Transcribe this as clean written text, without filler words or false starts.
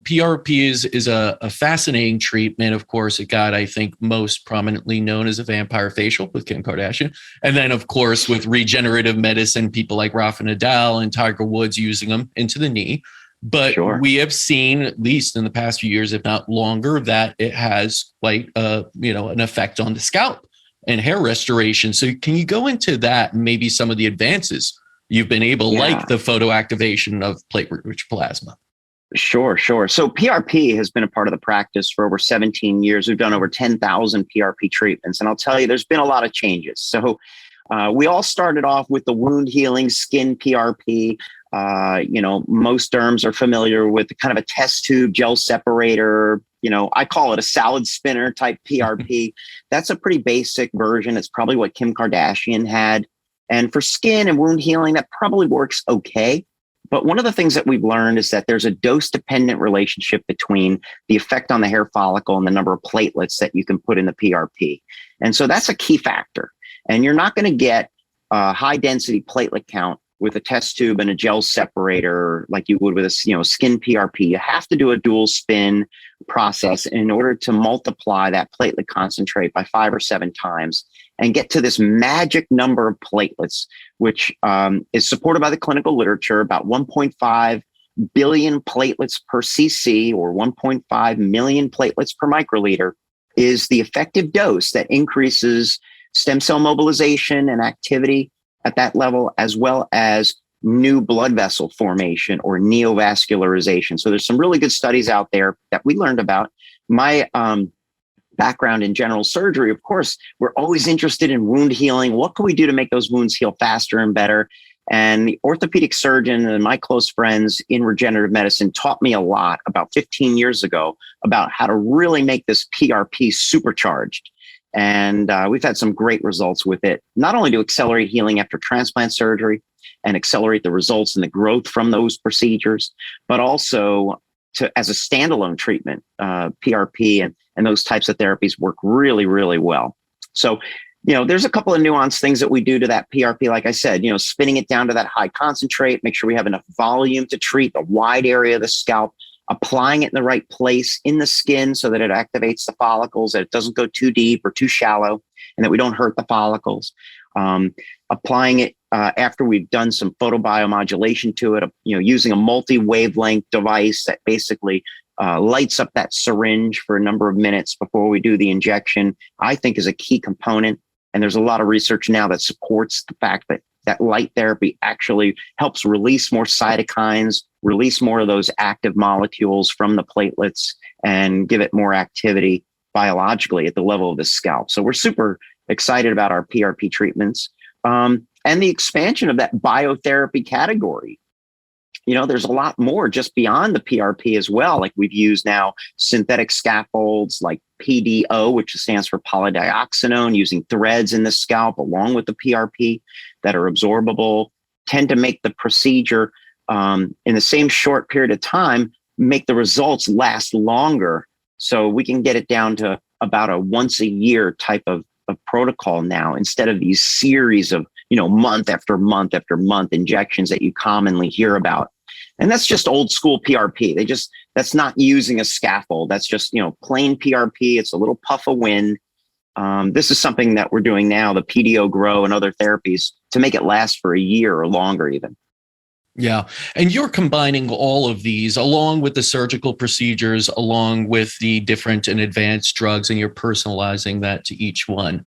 PRP is a fascinating treatment. Of course, it got, I think, most prominently known as a vampire facial with Kim Kardashian. And then, of course, with regenerative medicine, people like Rafa Nadal and Tiger Woods using them into the knee. But we have seen, at least in the past few years, if not longer, that it has quite an effect on the scalp and hair restoration. So can you go into that and maybe some of the advances you've been able, like the photoactivation of platelet-rich plasma? Sure. So PRP has been a part of the practice for over 17 years. We've done over 10,000 PRP treatments. And I'll tell you, there's been a lot of changes. So we all started off with the wound healing skin PRP. Most derms are familiar with kind of a test tube gel separator. I call it a salad spinner type PRP. That's a pretty basic version. It's probably what Kim Kardashian had. And for skin and wound healing, that probably works okay. But one of the things that we've learned is that there's a dose-dependent relationship between the effect on the hair follicle and the number of platelets that you can put in the PRP. And so that's a key factor. And you're not going to get a high-density platelet count with a test tube and a gel separator like you would with a skin PRP. You have to do a dual spin process in order to multiply that platelet concentrate by 5 or 7 times and get to this magic number of platelets, which is supported by the clinical literature. About 1.5 billion platelets per cc, or 1.5 million platelets per microliter, is the effective dose that increases stem cell mobilization and activity at that level, as well as new blood vessel formation or neovascularization. So there's some really good studies out there that we learned about. My background in general surgery, of course, we're always interested in wound healing. What can we do to make those wounds heal faster and better? And the orthopedic surgeon and my close friends in regenerative medicine taught me a lot about 15 years ago about how to really make this PRP supercharged. And we've had some great results with it, not only to accelerate healing after transplant surgery and accelerate the results and the growth from those procedures, but also as a standalone treatment. PRP and those types of therapies work really, really well. So, there's a couple of nuanced things that we do to that PRP. Like I said, spinning it down to that high concentrate, make sure we have enough volume to treat the wide area of the scalp, applying it in the right place in the skin so that it activates the follicles, that it doesn't go too deep or too shallow, and that we don't hurt the follicles. Applying it after we've done some photobiomodulation to it, using a multi-wavelength device that basically lights up that syringe for a number of minutes before we do the injection, I think is a key component. And there's a lot of research now that supports the fact that light therapy actually helps release more cytokines, release more of those active molecules from the platelets, and give it more activity biologically at the level of the scalp. So we're super excited about our PRP treatments and the expansion of that biotherapy category. There's a lot more just beyond the PRP as well. Like we've used now synthetic scaffolds like PDO, which stands for polydioxanone, using threads in the scalp along with the PRP that are absorbable, tend to make the procedure in the same short period of time, make the results last longer. So we can get it down to about a once a year type of protocol now, instead of these series of, month after month after month injections that you commonly hear about. And that's just old school PRP. That's not using a scaffold. That's just, plain PRP. It's a little puff of wind. This is something that we're doing now, the PDO Grow and other therapies, to make it last for a year or longer even. Yeah. And you're combining all of these along with the surgical procedures, along with the different and advanced drugs, and you're personalizing that to each one.